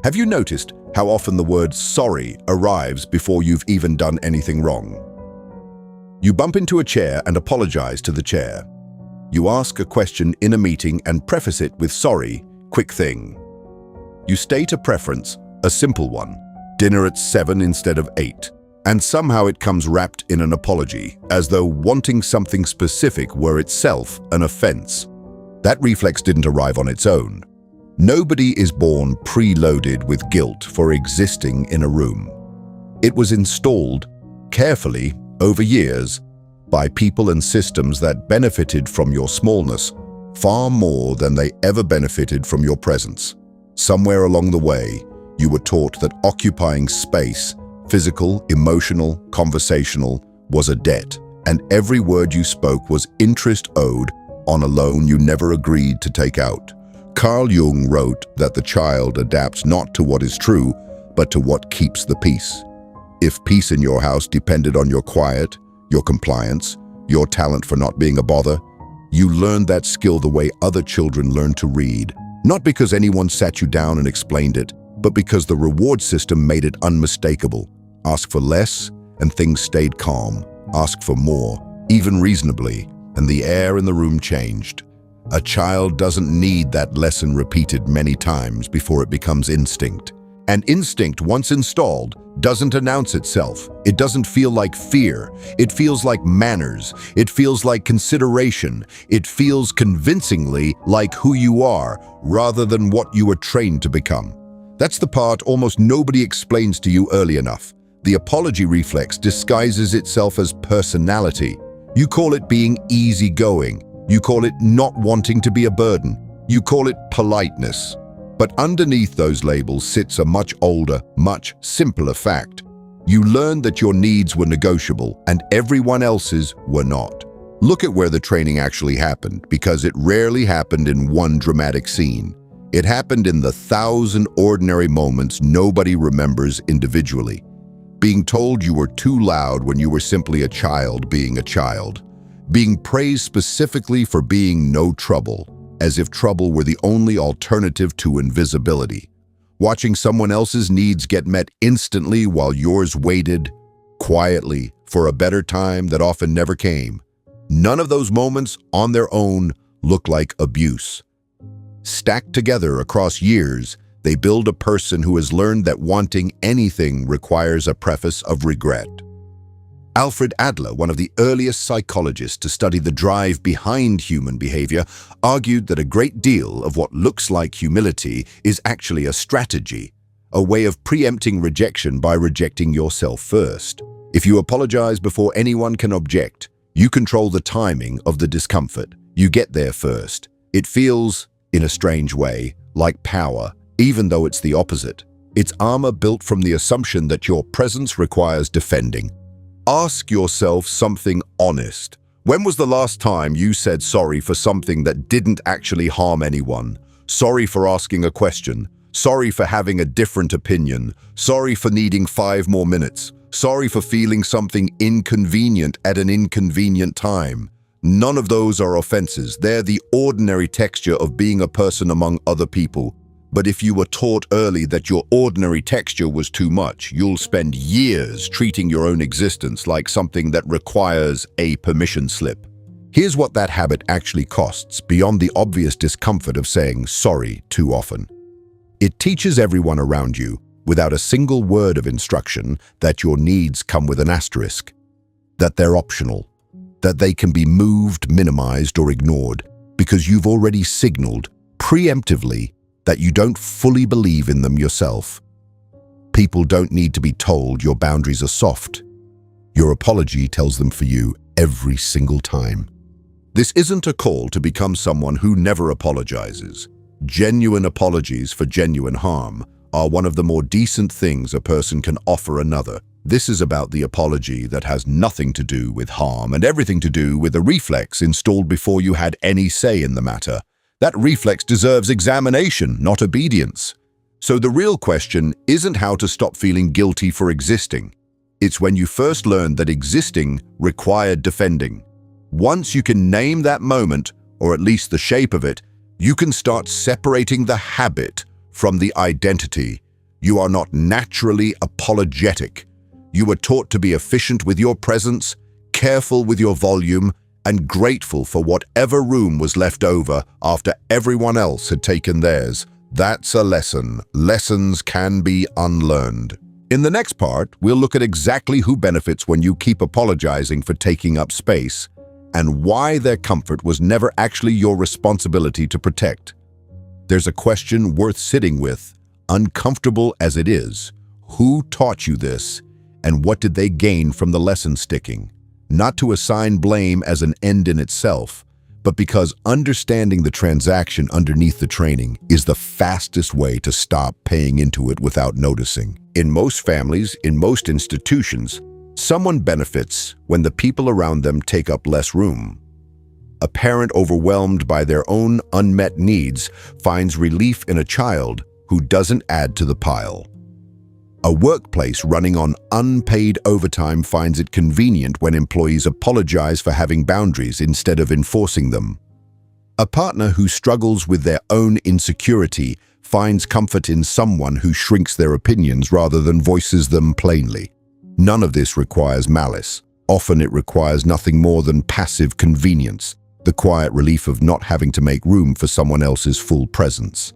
Have you noticed how often the word sorry arrives before you've even done anything wrong? You bump into a chair and apologize to the chair. You ask a question in a meeting and preface it with sorry, quick thing. You state a preference, a simple one, dinner at 7 instead of 8, and somehow it comes wrapped in an apology, as though wanting something specific were itself an offense. That reflex didn't arrive on its own. Nobody is born preloaded with guilt for existing in a room. It was installed carefully over years by people and systems that benefited from your smallness far more than they ever benefited from your presence. Somewhere along the way, you were taught that occupying space, physical, emotional, conversational, was a debt, and every word you spoke was interest owed on a loan you never agreed to take out. Carl Jung wrote that the child adapts not to what is true, but to what keeps the peace. If peace in your house depended on your quiet, your compliance, your talent for not being a bother, you learned that skill the way other children learn to read, not because anyone sat you down and explained it, but because the reward system made it unmistakable. Ask for less, and things stayed calm. Ask for more, even reasonably, and the air in the room changed. A child doesn't need that lesson repeated many times before it becomes instinct. And instinct, once installed, doesn't announce itself. It doesn't feel like fear. It feels like manners. It feels like consideration. It feels convincingly like who you are, rather than what you were trained to become. That's the part almost nobody explains to you early enough. The apology reflex disguises itself as personality. You call it being easygoing. You call it not wanting to be a burden. You call it politeness. But underneath those labels sits a much older, much simpler fact. You learned that your needs were negotiable and everyone else's were not. Look at where the training actually happened, because it rarely happened in one dramatic scene. It happened in the 1,000 ordinary moments nobody remembers individually. Being told you were too loud when you were simply a child being a child. Being praised specifically for being no trouble, as if trouble were the only alternative to invisibility. Watching someone else's needs get met instantly while yours waited, quietly, for a better time that often never came. None of those moments, on their own, look like abuse. Stacked together across years, they build a person who has learned that wanting anything requires a preface of regret. Alfred Adler, one of the earliest psychologists to study the drive behind human behavior, argued that a great deal of what looks like humility is actually a strategy, a way of preempting rejection by rejecting yourself first. If you apologize before anyone can object, you control the timing of the discomfort. You get there first. It feels, in a strange way, like power, even though it's the opposite. It's armor built from the assumption that your presence requires defending. Ask yourself something honest. When was the last time you said sorry for something that didn't actually harm anyone? Sorry for asking a question. Sorry for having a different opinion. Sorry for needing 5 more minutes. Sorry for feeling something inconvenient at an inconvenient time. None of those are offenses. They're the ordinary texture of being a person among other people. But if you were taught early that your ordinary texture was too much, you'll spend years treating your own existence like something that requires a permission slip. Here's what that habit actually costs, beyond the obvious discomfort of saying sorry too often. It teaches everyone around you, without a single word of instruction, that your needs come with an asterisk, that they're optional, that they can be moved, minimized, or ignored, because you've already signaled preemptively that you don't fully believe in them yourself. People don't need to be told your boundaries are soft. Your apology tells them for you every single time. This isn't a call to become someone who never apologizes. Genuine apologies for genuine harm are one of the more decent things a person can offer another. This is about the apology that has nothing to do with harm and everything to do with a reflex installed before you had any say in the matter. That reflex deserves examination, not obedience. So the real question isn't how to stop feeling guilty for existing. It's when you first learned that existing required defending. Once you can name that moment, or at least the shape of it, you can start separating the habit from the identity, You are not naturally apologetic. You were taught to be efficient with your presence, careful with your volume, and grateful for whatever room was left over after everyone else had taken theirs. That's a lesson. Lessons can be unlearned. In the next part, we'll look at exactly who benefits when you keep apologizing for taking up space, and why their comfort was never actually your responsibility to protect. There's a question worth sitting with, uncomfortable as it is. Who taught you this, and what did they gain from the lesson sticking? Not to assign blame as an end in itself, but because understanding the transaction underneath the training is the fastest way to stop paying into it without noticing. In most families, in most institutions, someone benefits when the people around them take up less room. A parent overwhelmed by their own unmet needs finds relief in a child who doesn't add to the pile. A workplace running on unpaid overtime finds it convenient when employees apologize for having boundaries instead of enforcing them. A partner who struggles with their own insecurity finds comfort in someone who shrinks their opinions rather than voices them plainly. None of this requires malice. Often it requires nothing more than passive convenience, the quiet relief of not having to make room for someone else's full presence.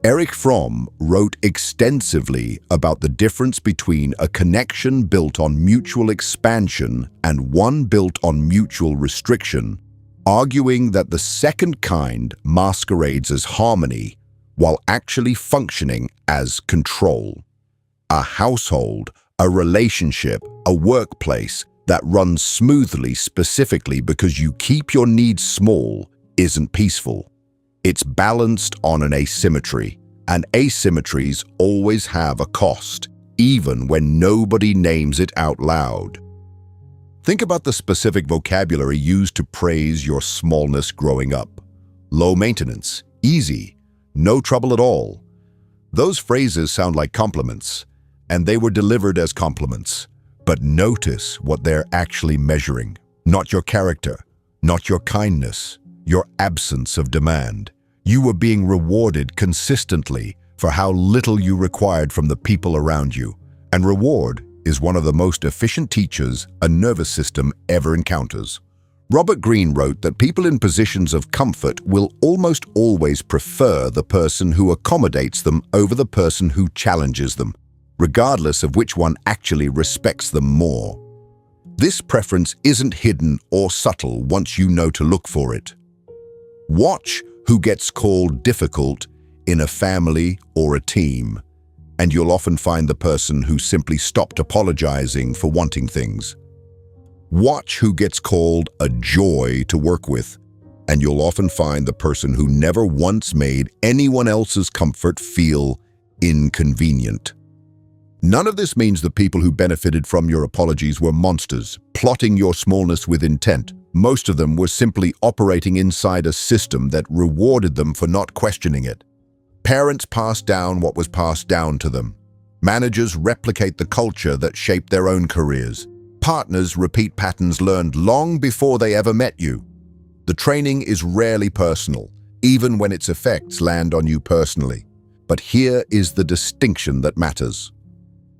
Erich Fromm wrote extensively about the difference between a connection built on mutual expansion and one built on mutual restriction, arguing that the second kind masquerades as harmony while actually functioning as control. A household, a relationship, a workplace that runs smoothly specifically because you keep your needs small isn't peaceful. It's balanced on an asymmetry, and asymmetries always have a cost, even when nobody names it out loud. Think about the specific vocabulary used to praise your smallness growing up. Low maintenance, easy, no trouble at all. Those phrases sound like compliments, and they were delivered as compliments. But notice what they're actually measuring. Not your character, not your kindness, your absence of demand. You were being rewarded consistently for how little you required from the people around you. And reward is one of the most efficient teachers a nervous system ever encounters. Robert Greene wrote that people in positions of comfort will almost always prefer the person who accommodates them over the person who challenges them, regardless of which one actually respects them more. This preference isn't hidden or subtle once you know to look for it. Watch who gets called difficult in a family or a team, and you'll often find the person who simply stopped apologizing for wanting things. Watch who gets called a joy to work with, and you'll often find the person who never once made anyone else's comfort feel inconvenient. None of this means the people who benefited from your apologies were monsters, plotting your smallness with intent. Most of them were simply operating inside a system that rewarded them for not questioning it. Parents passed down what was passed down to them. Managers replicate the culture that shaped their own careers. Partners repeat patterns learned long before they ever met you. The training is rarely personal, even when its effects land on you personally. But here is the distinction that matters.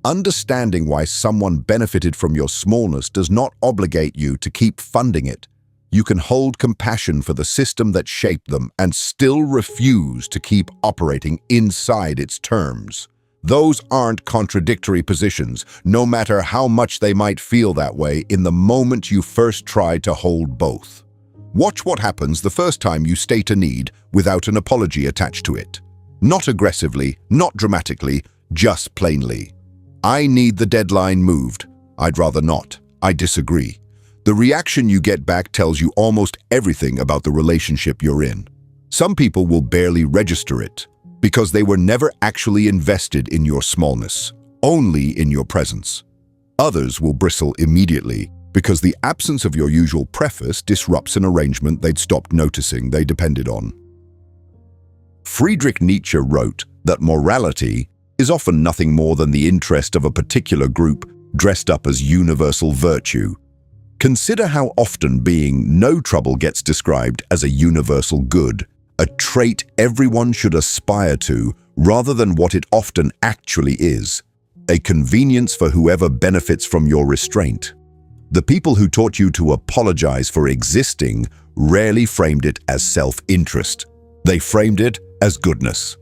Understanding why someone benefited from your smallness does not obligate you to keep funding it. You can hold compassion for the system that shaped them and still refuse to keep operating inside its terms. Those aren't contradictory positions, no matter how much they might feel that way in the moment you first try to hold both. Watch what happens the first time you state a need without an apology attached to it. Not aggressively, not dramatically, just plainly. I need the deadline moved. I'd rather not. I disagree. The reaction you get back tells you almost everything about the relationship you're in. Some people will barely register it because they were never actually invested in your smallness, only in your presence. Others will bristle immediately because the absence of your usual preface disrupts an arrangement they'd stopped noticing they depended on. Friedrich Nietzsche wrote that morality is often nothing more than the interest of a particular group dressed up as universal virtue. Consider how often being no trouble gets described as a universal good, a trait everyone should aspire to, rather than what it often actually is, a convenience for whoever benefits from your restraint. The people who taught you to apologize for existing rarely framed it as self-interest. They framed it as goodness.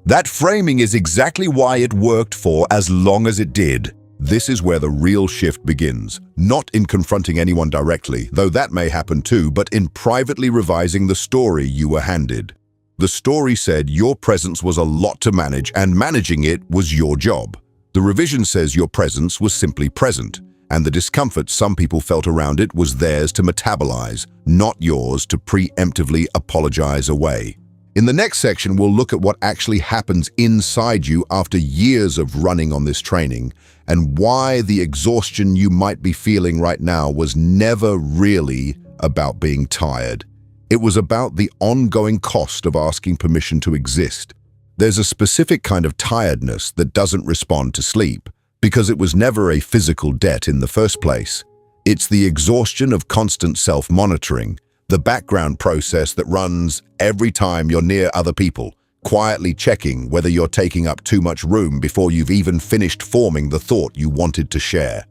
That framing is exactly why it worked for as long as it did. This is where the real shift begins, not in confronting anyone directly, though that may happen too, but in privately revising the story you were handed. The story said your presence was a lot to manage, and managing it was your job. The revision says your presence was simply present, and the discomfort some people felt around it was theirs to metabolize, not yours to preemptively apologize away. In the next section, we'll look at what actually happens inside you after years of running on this training, and why the exhaustion you might be feeling right now was never really about being tired. It was about the ongoing cost of asking permission to exist. There's a specific kind of tiredness that doesn't respond to sleep, because it was never a physical debt in the first place. It's the exhaustion of constant self-monitoring, the background process that runs every time you're near other people, quietly checking whether you're taking up too much room before you've even finished forming the thought you wanted to share.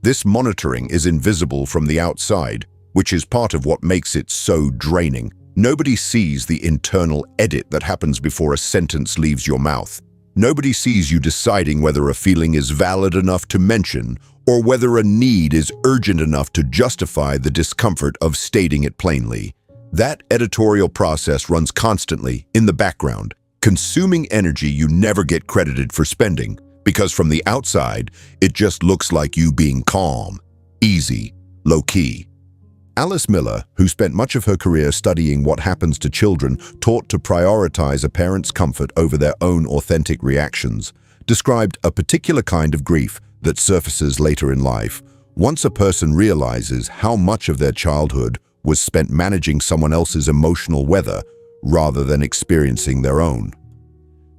This monitoring is invisible from the outside, which is part of what makes it so draining. Nobody sees the internal edit that happens before a sentence leaves your mouth. Nobody sees you deciding whether a feeling is valid enough to mention or whether a need is urgent enough to justify the discomfort of stating it plainly. That editorial process runs constantly in the background, consuming energy you never get credited for spending, because from the outside, it just looks like you being calm, easy, low-key. Alice Miller, who spent much of her career studying what happens to children taught to prioritize a parent's comfort over their own authentic reactions, described a particular kind of grief that surfaces later in life, once a person realizes how much of their childhood was spent managing someone else's emotional weather rather than experiencing their own.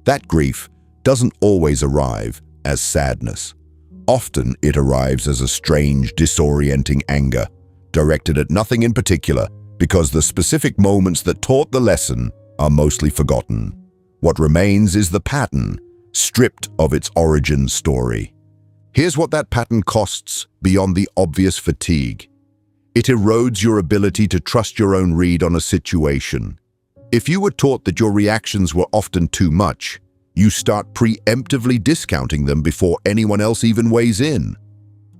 That grief doesn't always arrive as sadness. Often it arrives as a strange, disorienting anger, directed at nothing in particular, because the specific moments that taught the lesson are mostly forgotten. What remains is the pattern, stripped of its origin story. Here's what that pattern costs beyond the obvious fatigue. It erodes your ability to trust your own read on a situation. If you were taught that your reactions were often too much, you start preemptively discounting them before anyone else even weighs in.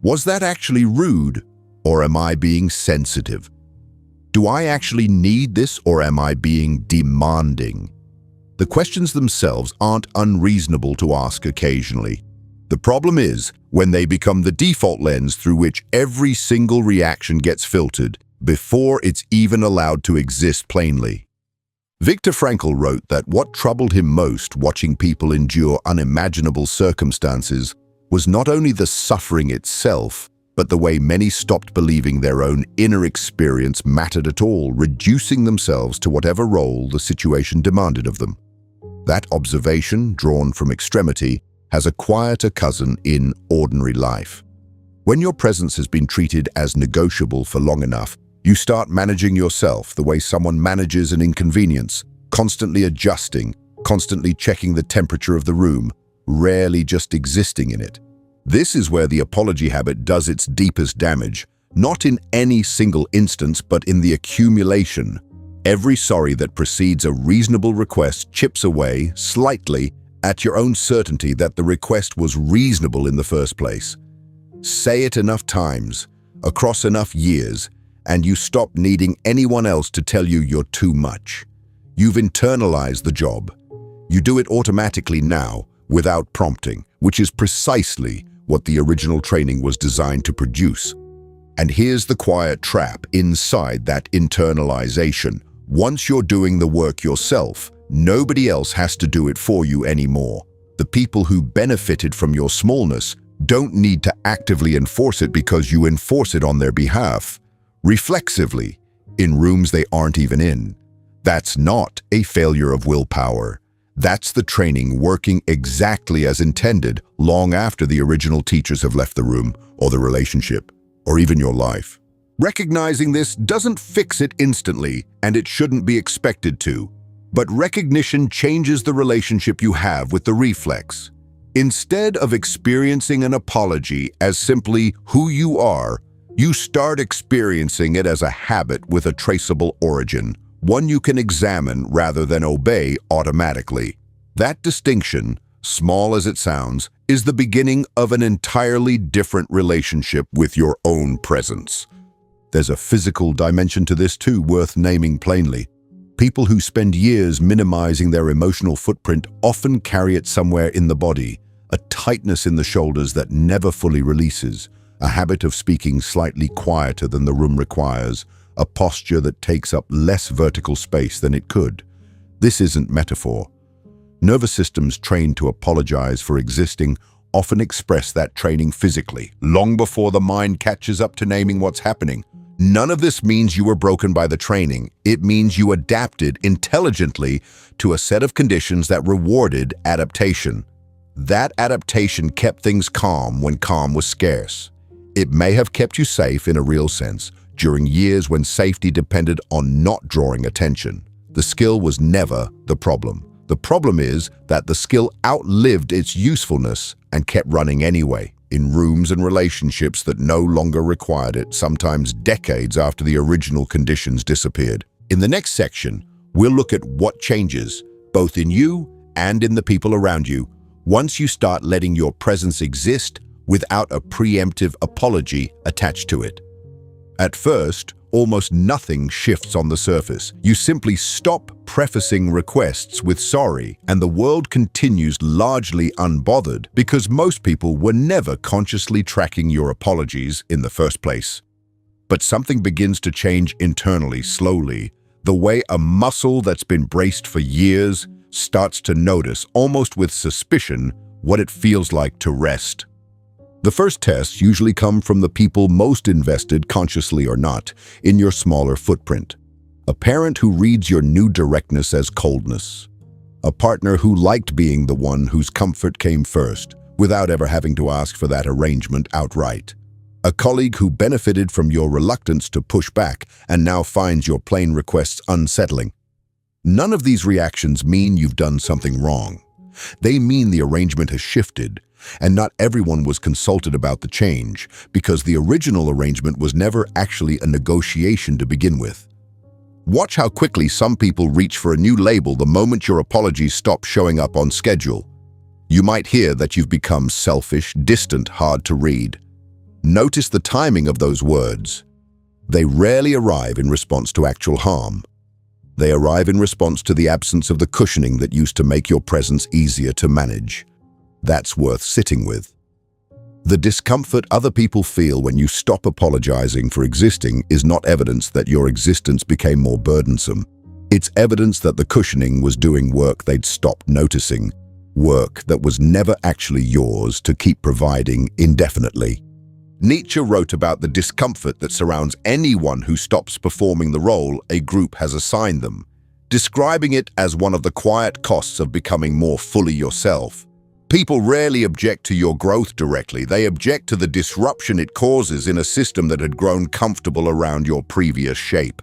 Was that actually rude? Or am I being sensitive? Do I actually need this, or am I being demanding? The questions themselves aren't unreasonable to ask occasionally. The problem is when they become the default lens through which every single reaction gets filtered before it's even allowed to exist plainly. Viktor Frankl wrote that what troubled him most watching people endure unimaginable circumstances was not only the suffering itself, but the way many stopped believing their own inner experience mattered at all, reducing themselves to whatever role the situation demanded of them. That observation, drawn from extremity, has a quieter cousin in ordinary life. When your presence has been treated as negotiable for long enough, you start managing yourself the way someone manages an inconvenience, constantly adjusting, constantly checking the temperature of the room, rarely just existing in it. This is where the apology habit does its deepest damage, not in any single instance, but in the accumulation. Every sorry that precedes a reasonable request chips away, slightly, at your own certainty that the request was reasonable in the first place. Say it enough times, across enough years, and you stop needing anyone else to tell you you're too much. You've internalized the job. You do it automatically now, without prompting, which is precisely what the original training was designed to produce. And here's the quiet trap inside that internalization. Once you're doing the work yourself, nobody else has to do it for you anymore. The people who benefited from your smallness don't need to actively enforce it because you enforce it on their behalf, reflexively, in rooms they aren't even in. That's not a failure of willpower. That's the training working exactly as intended long after the original teachers have left the room, or the relationship, or even your life. Recognizing this doesn't fix it instantly, and it shouldn't be expected to. But recognition changes the relationship you have with the reflex. Instead of experiencing an apology as simply who you are, you start experiencing it as a habit with a traceable origin, one you can examine rather than obey automatically. That distinction, small as it sounds, is the beginning of an entirely different relationship with your own presence. There's a physical dimension to this too, worth naming plainly. People who spend years minimizing their emotional footprint often carry it somewhere in the body, a tightness in the shoulders that never fully releases, a habit of speaking slightly quieter than the room requires, a posture that takes up less vertical space than it could. This isn't metaphor. Nervous systems trained to apologize for existing often express that training physically, long before the mind catches up to naming what's happening. None of this means you were broken by the training. It means you adapted intelligently to a set of conditions that rewarded adaptation. That adaptation kept things calm when calm was scarce. It may have kept you safe in a real sense during years when safety depended on not drawing attention. The skill was never the problem. The problem is that the skill outlived its usefulness and kept running anyway, in rooms and relationships that no longer required it, sometimes decades after the original conditions disappeared. In the next section, we'll look at what changes, both in you and in the people around you, once you start letting your presence exist without a preemptive apology attached to it. At first, almost nothing shifts on the surface. You simply stop prefacing requests with sorry, and the world continues largely unbothered because most people were never consciously tracking your apologies in the first place. But something begins to change internally, slowly. The way a muscle that's been braced for years starts to notice, almost with suspicion, what it feels like to rest. The first tests usually come from the people most invested, consciously or not, in your smaller footprint. A parent who reads your new directness as coldness. A partner who liked being the one whose comfort came first, without ever having to ask for that arrangement outright. A colleague who benefited from your reluctance to push back and now finds your plain requests unsettling. None of these reactions mean you've done something wrong. They mean the arrangement has shifted, and not everyone was consulted about the change, because the original arrangement was never actually a negotiation to begin with. Watch how quickly some people reach for a new label the moment your apologies stop showing up on schedule. You might hear that you've become selfish, distant, hard to read. Notice the timing of those words. They rarely arrive in response to actual harm. They arrive in response to the absence of the cushioning that used to make your presence easier to manage. That's worth sitting with. The discomfort other people feel when you stop apologizing for existing is not evidence that your existence became more burdensome. It's evidence that the cushioning was doing work they'd stopped noticing, work that was never actually yours to keep providing indefinitely. Nietzsche wrote about the discomfort that surrounds anyone who stops performing the role a group has assigned them, describing it as one of the quiet costs of becoming more fully yourself. People rarely object to your growth directly. They object to the disruption it causes in a system that had grown comfortable around your previous shape.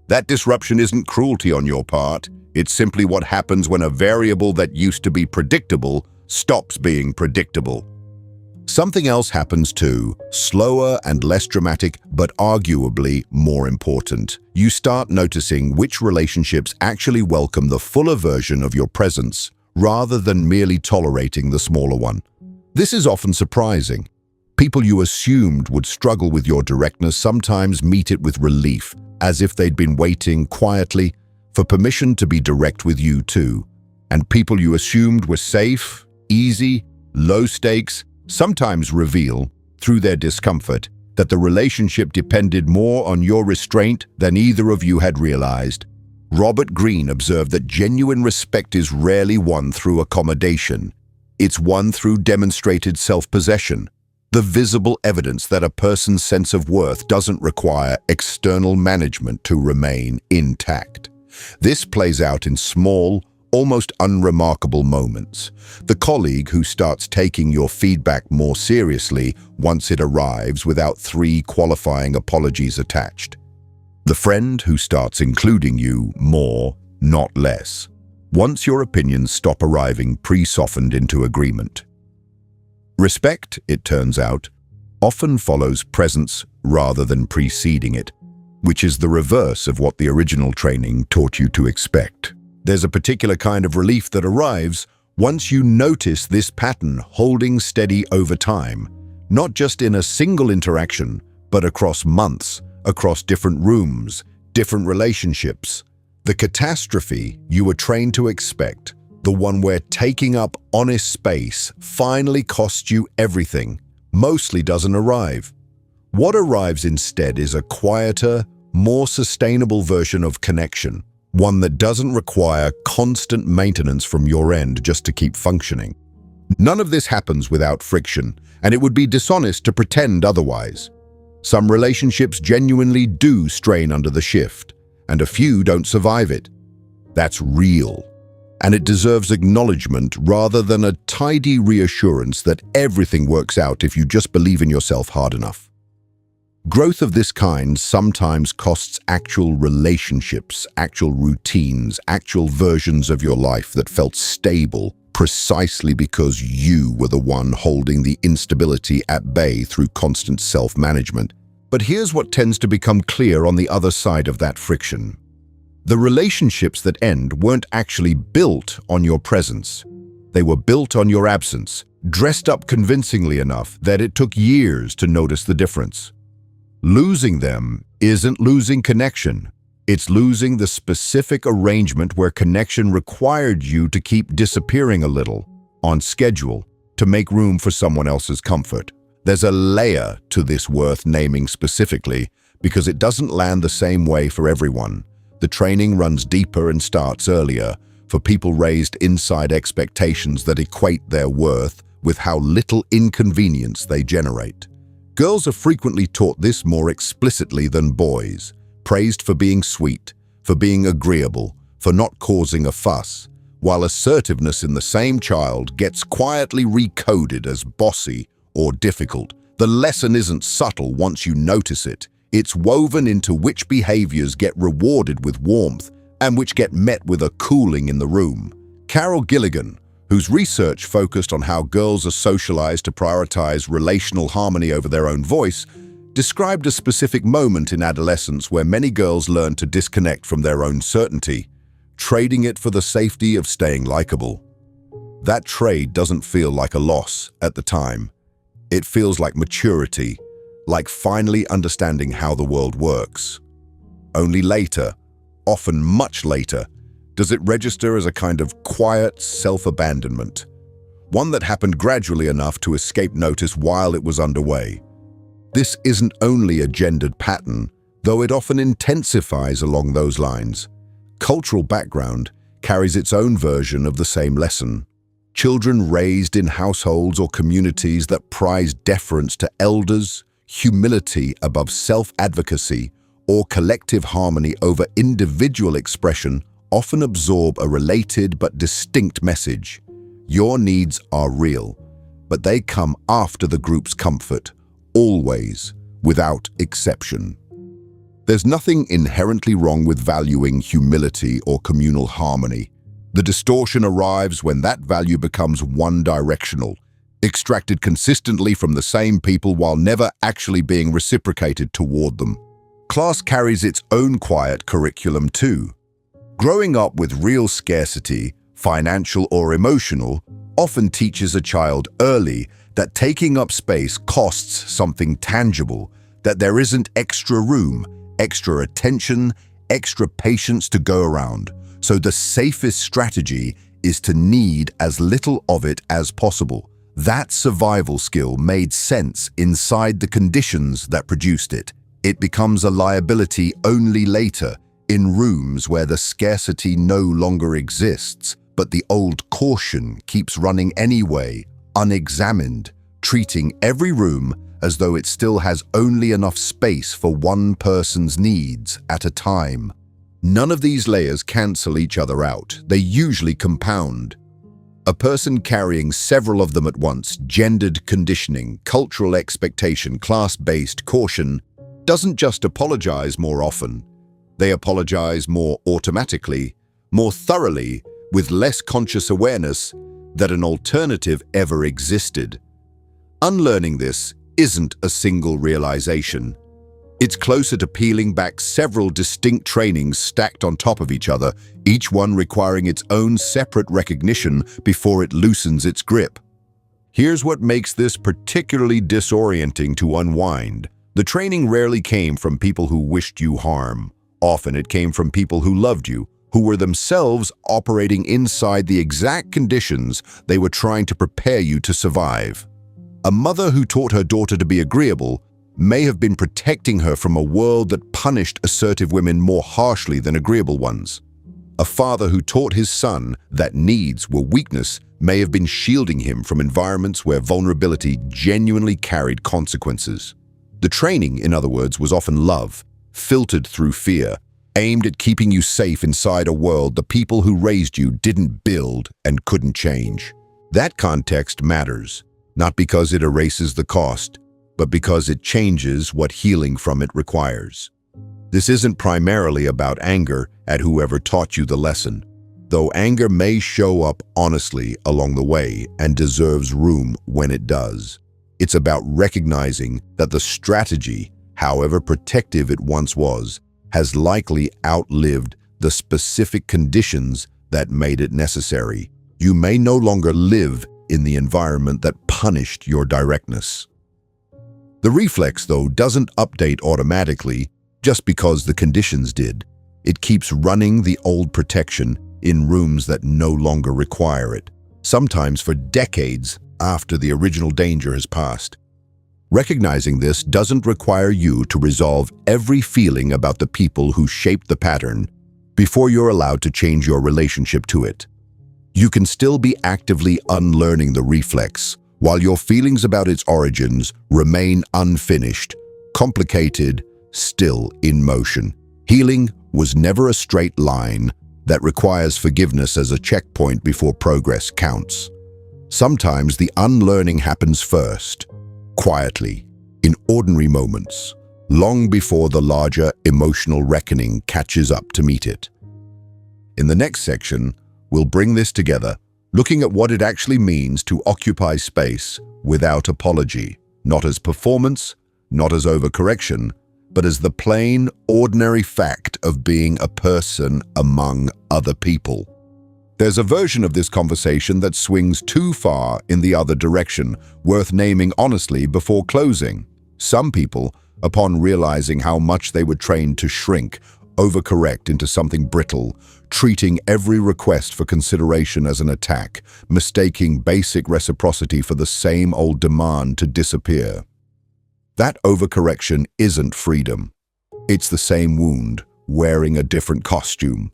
That disruption isn't cruelty on your part. It's simply what happens when a variable that used to be predictable stops being predictable. Something else happens too, slower and less dramatic, but arguably more important. You start noticing which relationships actually welcome the fuller version of your presence, rather than merely tolerating the smaller one. This is often surprising. People you assumed would struggle with your directness sometimes meet it with relief, as if they'd been waiting quietly for permission to be direct with you too. And people you assumed were safe, easy, low stakes, sometimes reveal, through their discomfort, that the relationship depended more on your restraint than either of you had realized. Robert Greene observed that genuine respect is rarely won through accommodation. It's won through demonstrated self-possession, the visible evidence that a person's sense of worth doesn't require external management to remain intact. This plays out in small, almost unremarkable moments. The colleague who starts taking your feedback more seriously once it arrives without 3 qualifying apologies attached. The friend who starts including you more not less. Once your opinions stop arriving pre-softened into agreement. Respect, it turns out, often follows presence rather than preceding it, which is the reverse of what the original training taught you to expect. There's a particular kind of relief that arrives once you notice this pattern holding steady over time, not just in a single interaction, but across months, across different rooms, different relationships. The catastrophe you were trained to expect, the one where taking up honest space finally costs you everything, mostly doesn't arrive. What arrives instead is a quieter, more sustainable version of connection, one that doesn't require constant maintenance from your end just to keep functioning. None of this happens without friction, and it would be dishonest to pretend otherwise. Some relationships genuinely do strain under the shift, and a few don't survive it. That's real, and it deserves acknowledgement rather than a tidy reassurance that everything works out if you just believe in yourself hard enough. Growth of this kind sometimes costs actual relationships, actual routines, actual versions of your life that felt stable precisely because you were the one holding the instability at bay through constant self-management. But here's what tends to become clear on the other side of that friction. The relationships that end weren't actually built on your presence. They were built on your absence, dressed up convincingly enough that it took years to notice the difference. Losing them isn't losing connection. It's losing the specific arrangement where connection required you to keep disappearing a little, on schedule, to make room for someone else's comfort. There's a layer to this worth naming specifically because it doesn't land the same way for everyone. The training runs deeper and starts earlier for people raised inside expectations that equate their worth with how little inconvenience they generate. Girls are frequently taught this more explicitly than boys, praised for being sweet, for being agreeable, for not causing a fuss, while assertiveness in the same child gets quietly recoded as bossy or difficult. The lesson isn't subtle once you notice it. It's woven into which behaviors get rewarded with warmth and which get met with a cooling in the room. Carol Gilligan, whose research focused on how girls are socialized to prioritize relational harmony over their own voice, described a specific moment in adolescence where many girls learn to disconnect from their own certainty, trading it for the safety of staying likable. That trade doesn't feel like a loss at the time. It feels like maturity, like finally understanding how the world works. Only later, often much later, does it register as a kind of quiet self-abandonment, one that happened gradually enough to escape notice while it was underway. This isn't only a gendered pattern, though it often intensifies along those lines. Cultural background carries its own version of the same lesson. Children raised in households or communities that prize deference to elders, humility above self-advocacy, or collective harmony over individual expression often absorb a related but distinct message. Your needs are real, but they come after the group's comfort, always, without exception. There's nothing inherently wrong with valuing humility or communal harmony. The distortion arrives when that value becomes one-directional, extracted consistently from the same people while never actually being reciprocated toward them. Class carries its own quiet curriculum too. Growing up with real scarcity, financial or emotional, often teaches a child early that taking up space costs something tangible, that there isn't extra room, extra attention, extra patience to go around. So the safest strategy is to need as little of it as possible. That survival skill made sense inside the conditions that produced it. It becomes a liability only later, in rooms where the scarcity no longer exists, but the old caution keeps running anyway, unexamined, treating every room as though it still has only enough space for one person's needs at a time. None of these layers cancel each other out. They usually compound. A person carrying several of them at once, gendered conditioning, cultural expectation, class-based caution, doesn't just apologize more often. They apologize more automatically, more thoroughly, with less conscious awareness that an alternative ever existed. Unlearning this isn't a single realization. It's closer to peeling back several distinct trainings stacked on top of each other, each one requiring its own separate recognition before it loosens its grip. Here's what makes this particularly disorienting to unwind. The training rarely came from people who wished you harm. Often it came from people who loved you, who were themselves operating inside the exact conditions they were trying to prepare you to survive. A mother who taught her daughter to be agreeable may have been protecting her from a world that punished assertive women more harshly than agreeable ones. A father who taught his son that needs were weakness may have been shielding him from environments where vulnerability genuinely carried consequences. The training, in other words, was often love, filtered through fear, aimed at keeping you safe inside a world the people who raised you didn't build and couldn't change. That context matters, not because it erases the cost, but because it changes what healing from it requires. This isn't primarily about anger at whoever taught you the lesson, though anger may show up honestly along the way and deserves room when it does. It's about recognizing that the strategy, however protective it once was, has likely outlived the specific conditions that made it necessary. You may no longer live in the environment that punished your directness. The reflex, though, doesn't update automatically just because the conditions did. It keeps running the old protection in rooms that no longer require it, sometimes for decades after the original danger has passed. Recognizing this doesn't require you to resolve every feeling about the people who shaped the pattern before you're allowed to change your relationship to it. You can still be actively unlearning the reflex, while your feelings about its origins remain unfinished, complicated, still in motion. Healing was never a straight line that requires forgiveness as a checkpoint before progress counts. Sometimes the unlearning happens first, quietly, in ordinary moments, long before the larger emotional reckoning catches up to meet it. In the next section, we'll bring this together, looking at what it actually means to occupy space without apology, not as performance, not as overcorrection, but as the plain, ordinary fact of being a person among other people. There's a version of this conversation that swings too far in the other direction, worth naming honestly before closing. Some people, upon realizing how much they were trained to shrink, overcorrect into something brittle, treating every request for consideration as an attack, mistaking basic reciprocity for the same old demand to disappear. That overcorrection isn't freedom. It's the same wound, wearing a different costume.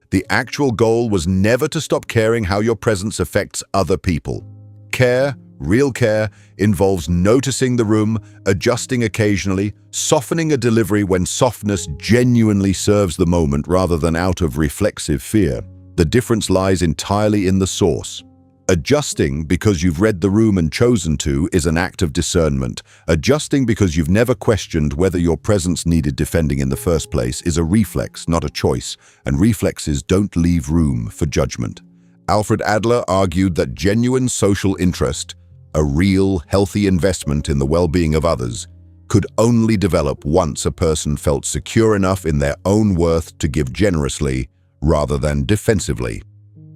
The actual goal was never to stop caring how your presence affects other people. Care, real care, involves noticing the room, adjusting occasionally, softening a delivery when softness genuinely serves the moment rather than out of reflexive fear. The difference lies entirely in the source. Adjusting because you've read the room and chosen to is an act of discernment. Adjusting because you've never questioned whether your presence needed defending in the first place is a reflex, not a choice, and reflexes don't leave room for judgment. Alfred Adler argued that genuine social interest, a real, healthy investment in the well-being of others, could only develop once a person felt secure enough in their own worth to give generously rather than defensively.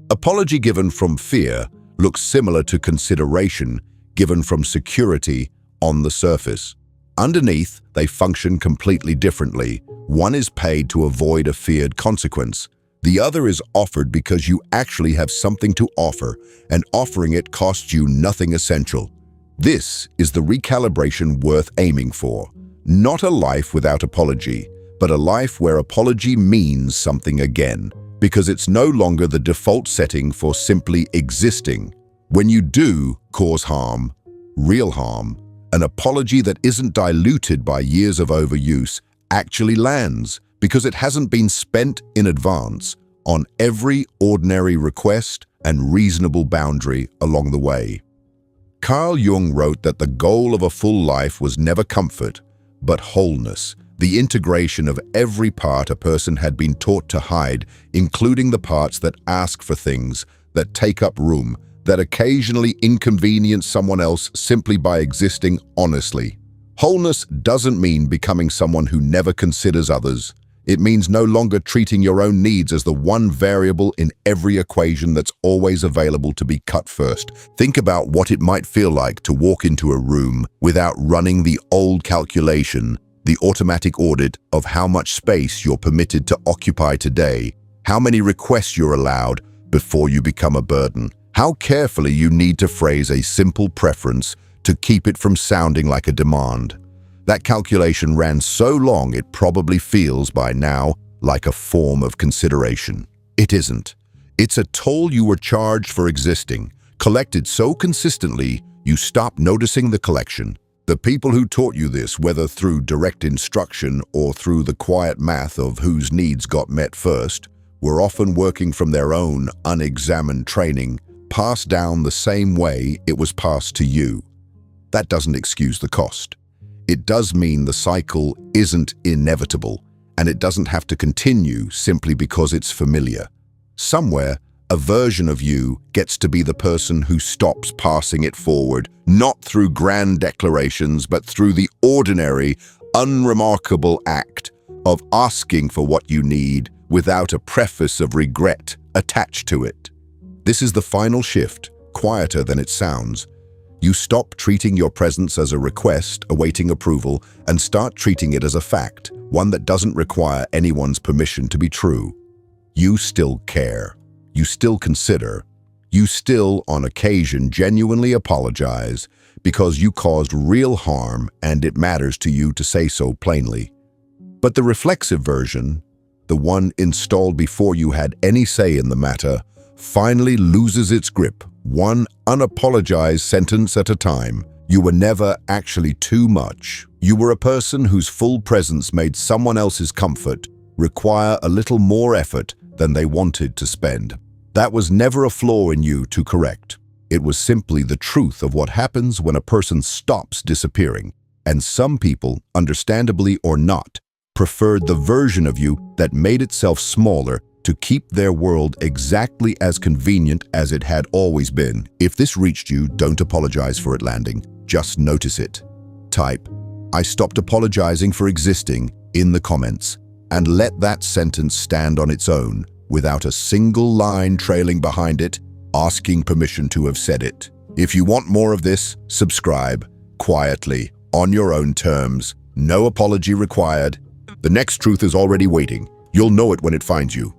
Apology given from fear looks similar to consideration given from security on the surface. Underneath, they function completely differently. One is paid to avoid a feared consequence. The other is offered because you actually have something to offer, and offering it costs you nothing essential. This is the recalibration worth aiming for. Not a life without apology, but a life where apology means something again, because it's no longer the default setting for simply existing. When you do cause harm, real harm, an apology that isn't diluted by years of overuse actually lands because it hasn't been spent in advance on every ordinary request and reasonable boundary along the way. Carl Jung wrote that the goal of a full life was never comfort, but wholeness, The integration of every part a person had been taught to hide, including the parts that ask for things, that take up room, that occasionally inconvenience someone else simply by existing honestly. Wholeness doesn't mean becoming someone who never considers others. It means no longer treating your own needs as the one variable in every equation that's always available to be cut first. Think about what it might feel like to walk into a room without running the old calculation, the automatic audit of how much space you're permitted to occupy today, how many requests you're allowed before you become a burden, how carefully you need to phrase a simple preference to keep it from sounding like a demand. That calculation ran so long it probably feels by now like a form of consideration. It isn't. It's a toll you were charged for existing, collected so consistently you stop noticing the collection. The people who taught you this, whether through direct instruction or through the quiet math of whose needs got met first, were often working from their own unexamined training, passed down the same way it was passed to you. That doesn't excuse the cost. It does mean the cycle isn't inevitable, and it doesn't have to continue simply because it's familiar. Somewhere, a version of you gets to be the person who stops passing it forward, not through grand declarations, but through the ordinary, unremarkable act of asking for what you need without a preface of regret attached to it. This is the final shift, quieter than it sounds. You stop treating your presence as a request awaiting approval and start treating it as a fact, one that doesn't require anyone's permission to be true. You still care. You still consider. You still, on occasion, genuinely apologize because you caused real harm and it matters to you to say so plainly. But the reflexive version, the one installed before you had any say in the matter, finally loses its grip, one unapologized sentence at a time. You were never actually too much. You were a person whose full presence made someone else's comfort require a little more effort than they wanted to spend. That was never a flaw in you to correct. It was simply the truth of what happens when a person stops disappearing. And some people, understandably or not, preferred the version of you that made itself smaller to keep their world exactly as convenient as it had always been. If this reached you, don't apologize for it landing. Just notice it. Type, "I stopped apologizing for existing," in the comments, and let that sentence stand on its own, without a single line trailing behind it, asking permission to have said it. If you want more of this, subscribe, quietly, on your own terms, no apology required. The next truth is already waiting. You'll know it when it finds you.